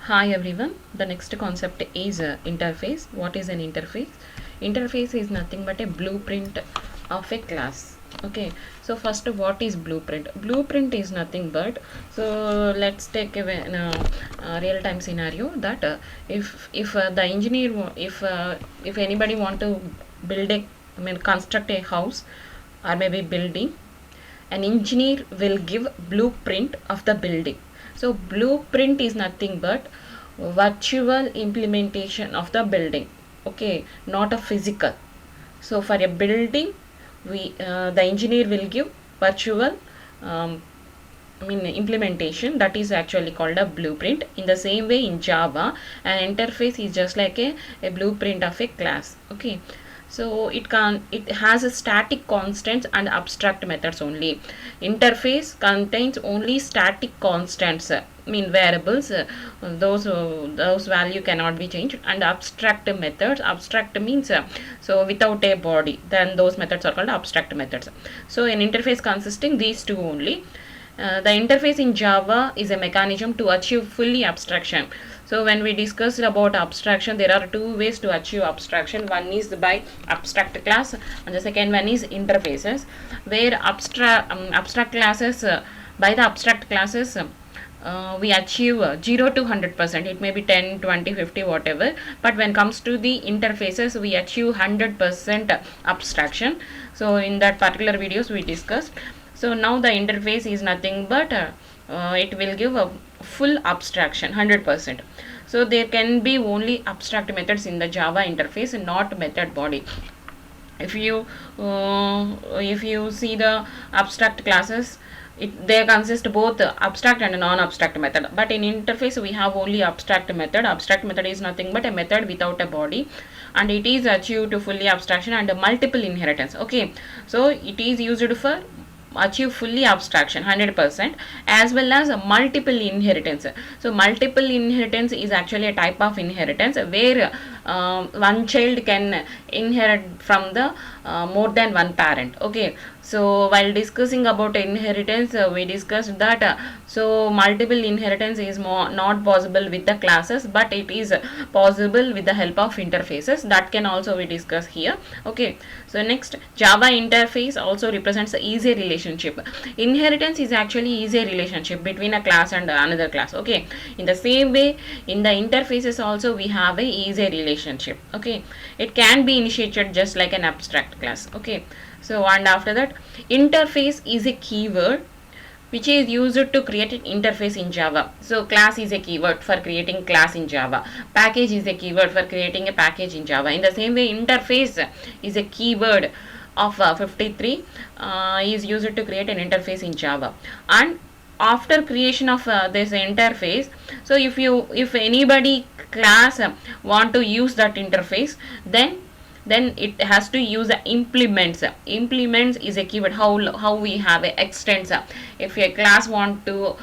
Hi everyone. The next concept is interface. What is an interface? Interface is nothing but a blueprint of a class. Okay. So first, what is blueprint? Blueprint is nothing but, so let's take a real time scenario that if the engineer if anybody want to build a construct a house or maybe building, an engineer will give blueprint of the building. So blueprint is nothing but virtual implementation of the building, okay, not a physical. So for a building, we the engineer will give virtual um, implementation, that is actually called a blueprint. In the same way, in Java, an interface is just like a blueprint of a class. Okay, so it has a static constants and abstract methods only. Interface contains only static constants, variables, those value cannot be changed, and abstract methods. Abstract means so without a body, then those methods are called abstract methods. So an interface consisting these two only. The interface in Java is a mechanism to achieve fully abstraction. So when we discussed about abstraction, there are two ways to achieve abstraction. One is by abstract class, and the second one is interfaces, where abstract classes, by the abstract classes, we achieve 0 to 100%. It may be 10, 20, 50, whatever. But when it comes to the interfaces, we achieve 100% abstraction. So in that particular videos we discussed. So now the interface is nothing but it will give a full abstraction 100%. So there can be only abstract methods in the Java interface, not method body. If you see the abstract classes, they consist both abstract and non-abstract method. But in interface we have only abstract method. Abstract method is nothing but a method without a body, and it is achieved to fully abstraction and multiple inheritance. Okay, so it is used for achieve fully abstraction 100%, as well as multiple inheritance. So multiple inheritance is actually a type of inheritance where one child can inherit from the more than one parent. Okay, so while discussing about inheritance, we discussed that so multiple inheritance is not possible with the classes, but it is possible with the help of interfaces. That can also we discuss here. Okay, so next, Java interface also represents a easy relationship. Inheritance is actually easy relationship between a class and another class. Okay, in the same way, in the interfaces also we have a easy relationship. Okay, it can be initiated just like an abstract class. Okay, so and after that, interface is a keyword which is used to create an interface in Java. So class is a keyword for creating class in Java. Package is a keyword for creating a package in Java. In the same way, interface is a keyword of 53 is used to create an interface in Java. And after creation of this interface, so if anybody class want to use that interface, then it has to use implements. Implements is a keyword. How we have a extends. If a class want to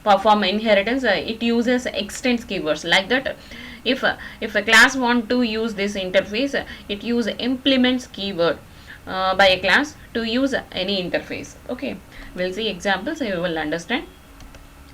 perform inheritance, it uses extends keywords like that. If a class want to use this interface, it use implements keyword by a class to use any interface. Okay, we'll see examples, you will understand.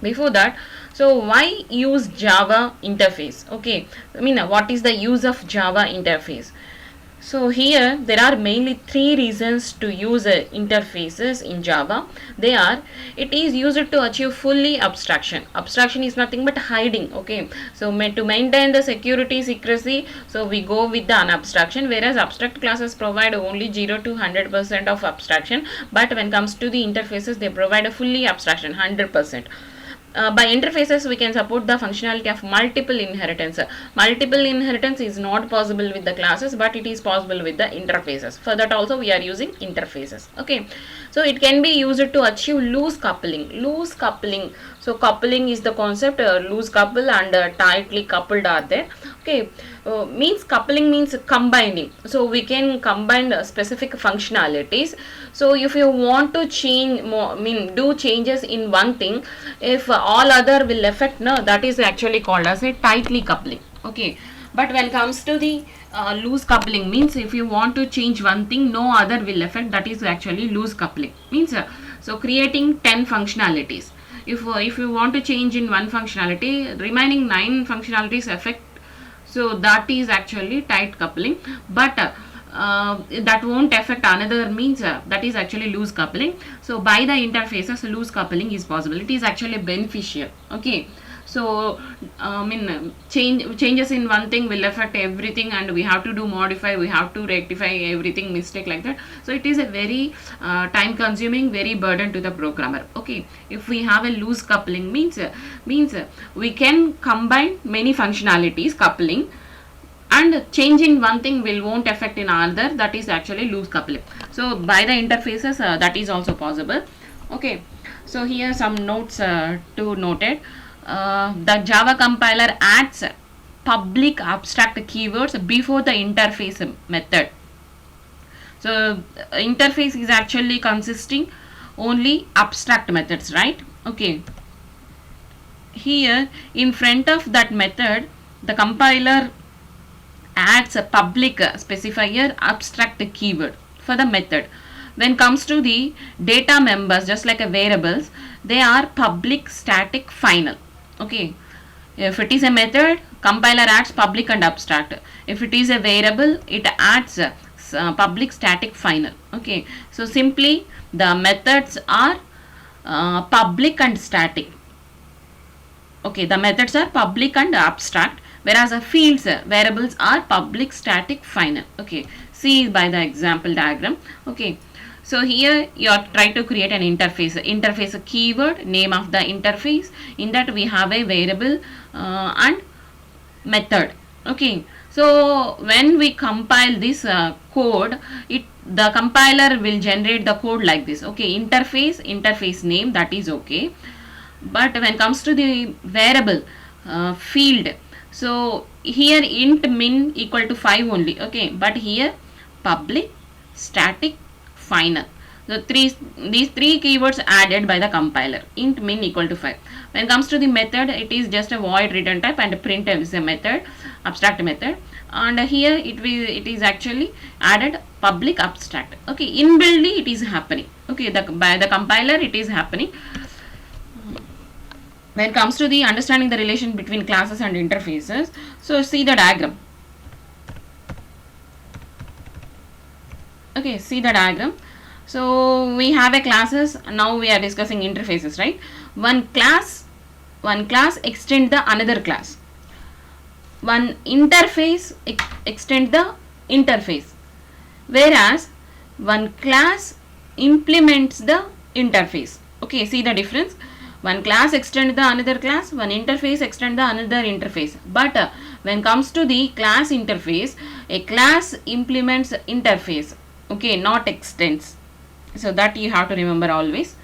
Before that, so why use Java interface? Okay, what is the use of Java interface? So here there are mainly three reasons to use interfaces in Java. They are, it is used to achieve fully abstraction. Abstraction is nothing but hiding. Okay, so to maintain the secrecy, so we go with the unabstraction, whereas abstract classes provide only 0 to 100% of abstraction, but when it comes to the interfaces, they provide a fully abstraction 100%. By interfaces, we can support the functionality of multiple inheritance. Multiple inheritance is not possible with the classes, but it is possible with the interfaces. For that also we are using interfaces. Okay, so it can be used to achieve loose coupling. Loose coupling. So coupling is the concept. Loose couple and tightly coupled are there. Okay, means coupling means combining. So we can combine specific functionalities. So if you want to change do changes in one thing, if all other will affect, no, that is actually called as a tightly coupling. Okay, but when it comes to the loose coupling, means if you want to change one thing, no other will affect, that is actually loose coupling. Means so creating 10 functionalities. if you want to change in one functionality, remaining 9 functionalities affect, so that is actually tight coupling. But that won't affect another means, that is actually loose coupling. So by the interfaces, loose coupling is possible. It is actually beneficial. Okay, so changes in one thing will affect everything, and we have to do modify, we have to rectify everything mistake like that. So it is a very time consuming, very burden to the programmer. Okay, if we have a loose coupling means we can combine many functionalities coupling, and change in one thing won't affect in another, that is actually loose coupling. So by the interfaces, that is also possible. Okay, so here some notes to noted. The Java compiler adds public abstract keywords before the interface method. So interface is actually consisting only abstract methods, right? Okay, here in front of that method, the compiler adds a public specifier abstract keyword for the method. When comes to the data members, just like a variables, they are public, static, final. Okay, if it is a method, compiler adds public and abstract. If it is a variable, it adds public, static, final. Okay, so simply the methods are public and static. Okay, the methods are public and abstract, whereas the fields, variables are public, static, final. Okay, see by the example diagram. Okay, so here you are trying to create an interface a keyword, name of the interface. In that we have a variable and method. Okay, so when we compile this code, the compiler will generate the code like this. Okay, interface name, that is okay. But when it comes to the variable field, so here int min equal to 5 only. Okay, but here public, static, final. So these three keywords added by the compiler. Int min equal to 5. When it comes to the method, it is just a void return type, and printf is a method, abstract method. And here it is actually added public, abstract. Okay, inbuildly it is happening. Okay, by the compiler it is happening. When it comes to the understanding the relation between classes and interfaces, so see the diagram. Okay, see the diagram. So we have a classes, now we are discussing interfaces, right? One class extend the another class. One interface extend the interface. Whereas one class implements the interface. Okay, see the difference. One class extend the another class, one interface extend the another interface. But when comes to the class interface, a class implements interface. Okay, not extends. So that you have to remember always.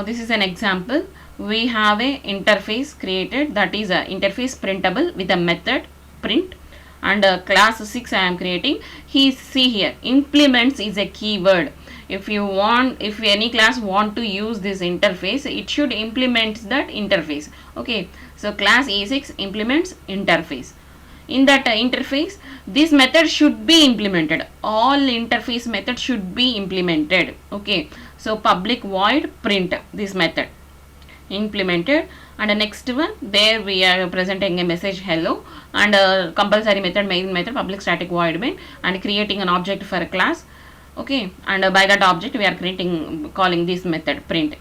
This is an example. We have a interface created, that is a interface printable with a method print, and class 6 I am creating. See here, implements is a keyword. If any class want to use this interface, it should implement that interface. Okay, so class A6 implements interface. In that interface, this method should be implemented. All interface methods should be implemented. Okay, so public void print this method implemented. And the next one, there we are presenting a message hello, and a compulsory method, main method, public static void main, and creating an object for a class. Okay, and by that object we are calling this method print.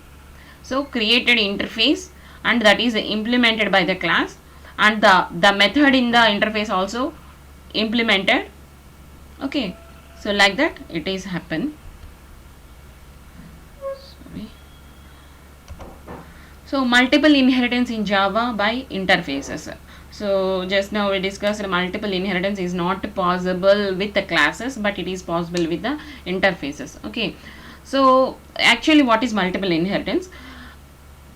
So created interface, and that is implemented by the class, and the method in the interface also implemented. Okay, so like that it is happen. Sorry. So multiple inheritance in Java by interfaces. So just now we discussed multiple inheritance is not possible with the classes, but it is possible with the interfaces. Okay, so actually what is multiple inheritance?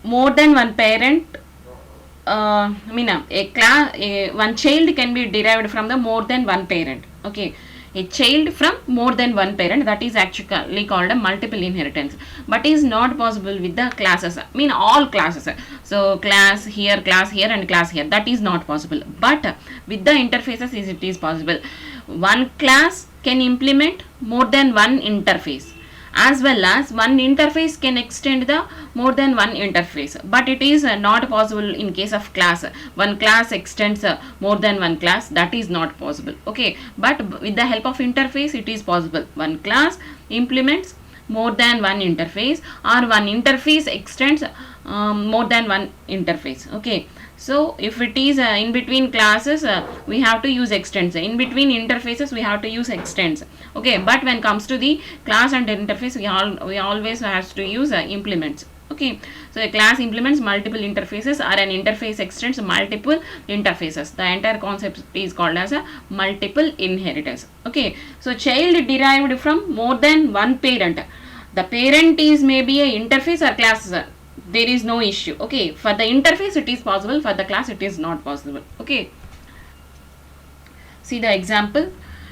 More than one parent, one child can be derived from the more than one parent. Okay, a child from more than one parent, that is actually called a multiple inheritance, but is not possible with the classes. All classes. So class here, and class here, that is not possible. But with the interfaces it is possible. One class can implement more than one interface, as well as one interface can extend the more than one interface, but it is not possible in case of class. One class extends more than one class, that is not possible. Okay, but with the help of interface it is possible. One class implements more than one interface, or one interface extends more than one interface. Okay, so if it is in between classes, we have to use extends. In between interfaces we have to use extends. Okay, but when comes to the class and interface, we always has to use implements. Okay, so a class implements multiple interfaces, or an interface extends multiple interfaces. The entire concept is called as a multiple inheritance. Okay, so child derived from more than one parent. The parent is maybe a interface or class. There is no issue. Okay, for the interface it is possible, for the class it is not possible. Okay, see the example.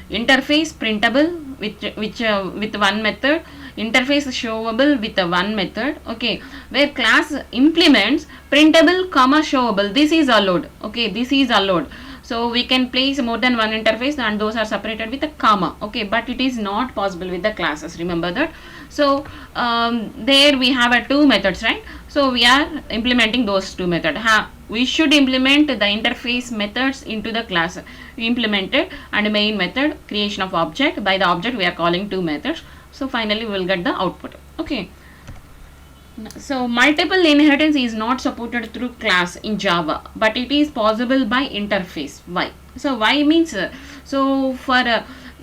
Interface printable with one method, interface showable with one method. Okay, where class implements printable comma showable, this is allowed. Okay, this is allowed. So we can place more than one interface and those are separated with a comma. Okay, but it is not possible with the classes, remember that. So there we have two methods, right? So we are implementing those two methods. We should implement the interface methods into the class. We implemented, and main method creation of object. By the object we are calling two methods. So finally we will get the output. Okay. So multiple inheritance is not supported through class in Java, but it is possible by interface. Why? So why means so for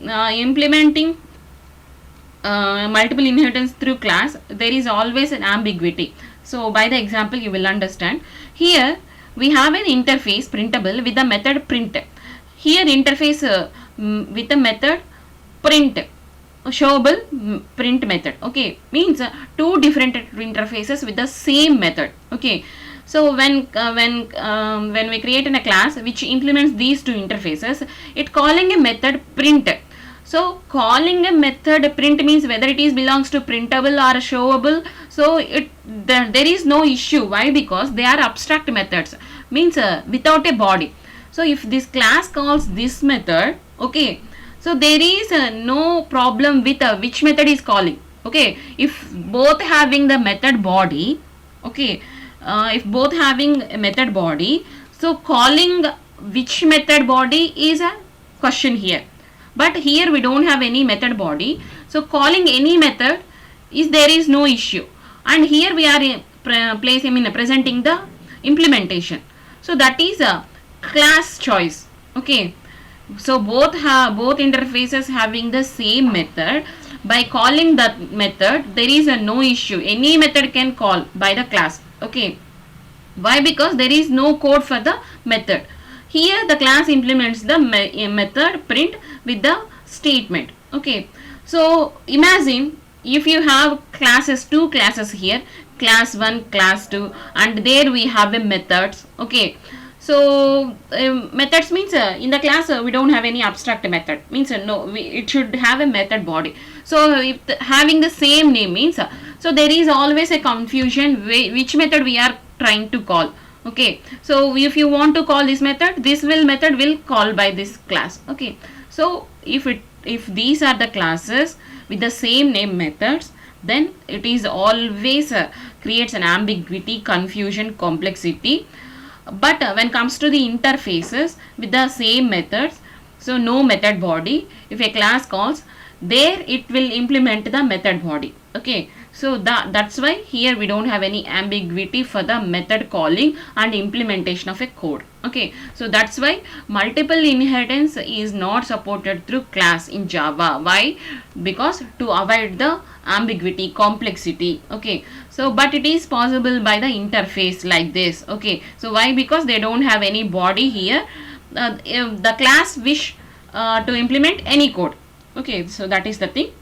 implementing multiple inheritance through class, there is always an ambiguity. So by the example you will understand. Here we have an interface printable with the method print. Here interface with the method print, showable print method. Okay, means two different interfaces with the same method. Okay, so when we create in a class which implements these two interfaces, it calling a method print. So calling a method print means whether it is belongs to printable or showable. So there is no issue. Why? Because they are abstract methods, means without a body. So if this class calls this method, okay, so there is no problem with which method is calling. Okay, if both having the method body, okay, if both having a method body, so calling which method body is a question here. But here we don't have any method body, so calling any method there is no issue. And here we are presenting the implementation. So that is a class choice. Okay, so both interfaces having the same method. By calling that method, there is no issue. Any method can call by the class. Okay, why? Because there is no code for the method. Here the class implements the method print with the statement. Okay, so imagine if you have two classes here, class 1, class 2, and there we have a methods. Okay, so methods means in the class we don't have any abstract method, means it should have a method body. So if having the same name means so there is always a confusion which method we are trying to call. Okay, so if you want to call this method, this method will call by this class. Okay, so if these are the classes with the same name methods, then it is always creates an ambiguity, confusion, complexity. But when comes to the interfaces with the same methods, so no method body, if a class calls, there it will implement the method body. Okay, so that's why here we don't have any ambiguity for the method calling and implementation of a code. Okay, so that's why multiple inheritance is not supported through class in Java. Why? Because to avoid the ambiguity, complexity. Okay, so but it is possible by the interface like this. Okay, so why? Because they don't have any body here. If the class wish to implement any code. Okay, so that is the thing.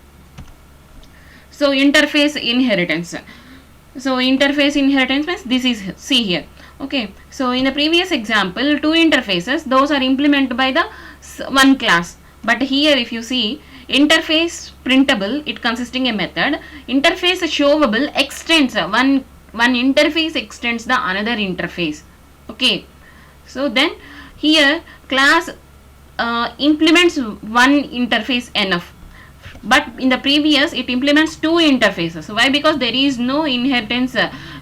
So interface inheritance. So interface inheritance means this is see here. Okay, so in the previous example, two interfaces, those are implemented by the one class. But here if you see, interface printable, it consisting a method. Interface showable extends one interface extends the another interface. Okay, so then here class implements one interface enough. but in the previous it implements two interfaces. Why? Because there is no inheritance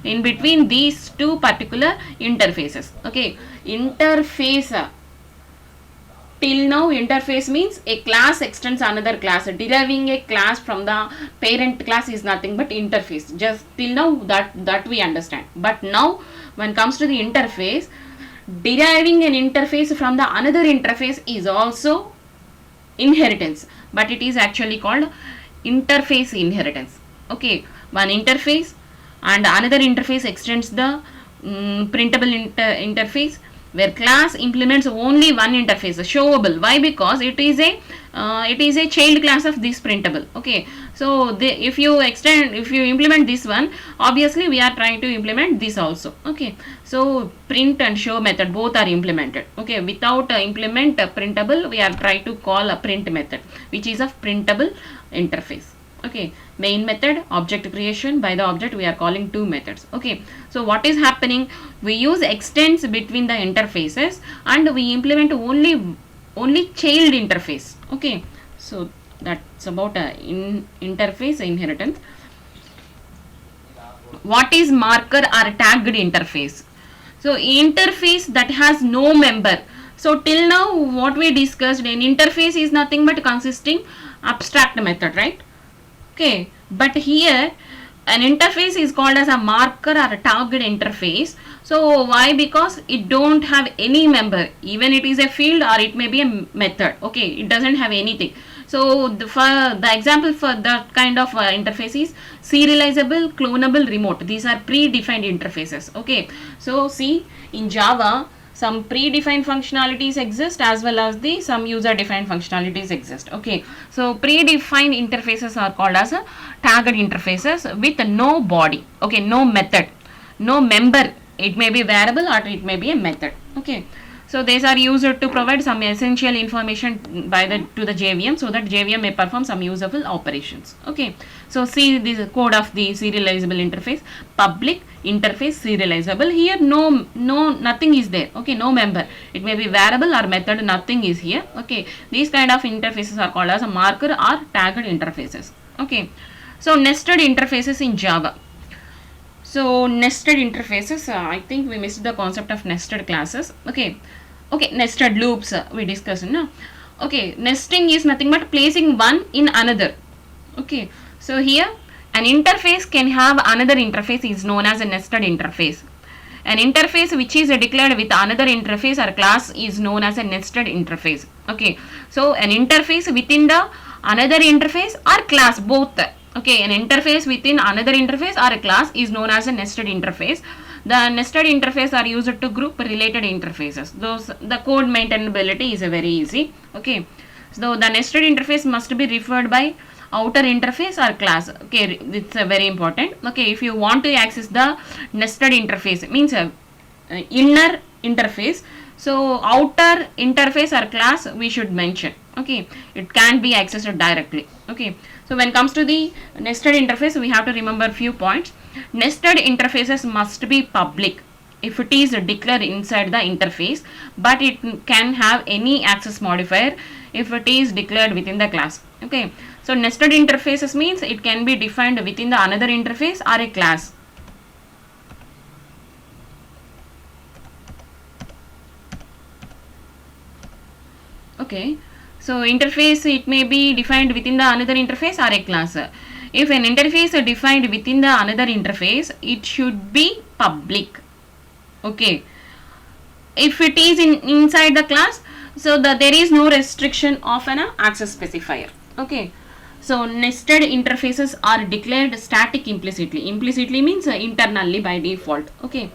in between these two particular interfaces. Okay, interface till now interface means a class extends another class. Deriving a class from the parent class is nothing but interface. Just till now that we understand. But now when comes to the interface, deriving an interface from the another interface is also inheritance, but it is actually called interface inheritance. Okay, one interface and another interface extends the printable interface, where class implements only one interface, showable. Why? Because it is a child class of this printable. Okay, so if you implement this one, obviously we are trying to implement this also. Okay, so print and show method both are implemented. Okay, without implement printable, we are trying to call a print method, which is of printable interface. Okay, main method, object creation. By the object we are calling two methods. Okay, so what is happening, we use extends between the interfaces and we implement only child interface. Okay, so that's about interface inheritance. What is marker or tagged interface? So interface that has no member. So till now what we discussed, an interface is nothing but consisting abstract method, right? Okay, but here an interface is called as a marker or a tagged interface. So why? Because it don't have any member, even it is a field or it may be a method. Okay, it doesn't have anything. So for the example for that kind of interface is serializable, clonable, remote. These are predefined interfaces. Okay, so see, in Java some predefined functionalities exist as well as the some user defined functionalities exist. Okay, so predefined interfaces are called as a tagged interfaces with no body. Okay, no method, no member. It may be variable or it may be a method. Okay, so these are used to provide some essential information to the JVM, so that JVM may perform some useful operations. Okay, so see this code of the serializable interface. Public interface serializable. Here nothing is there. Okay, no member. It may be variable or method. Nothing is here. Okay, these kind of interfaces are called as a marker or tagged interfaces. Okay, so nested interfaces in Java. So nested interfaces, I think we missed the concept of nested classes. Okay, nested loops we discussed. No? Okay, nesting is nothing but placing one in another. Okay, so here an interface can have another interface is known as a nested interface. An interface which is declared with another interface or class is known as a nested interface. Okay, so an interface within the another interface or class, both. Okay, an interface within another interface or a class is known as a nested interface. The nested interface are used to group related interfaces. The code maintainability is very easy. Okay, so the nested interface must be referred by outer interface or class. Okay, it's very important. Okay, if you want to access the nested interface, it means inner interface. So outer interface or class we should mention. Okay, it can't be accessed directly. Okay, so when it comes to the nested interface, we have to remember few points. Nested interfaces must be public if it is declared inside the interface, but it can have any access modifier if it is declared within the class. Okay, so nested interfaces means it can be defined within the another interface or a class. Okay, so interface, it may be defined within the another interface or a class. If an interface is defined within the another interface, it should be public. Okay, if it is inside the class, so there is no restriction of an access specifier. Okay, so nested interfaces are declared static implicitly. Implicitly means internally by default. Okay,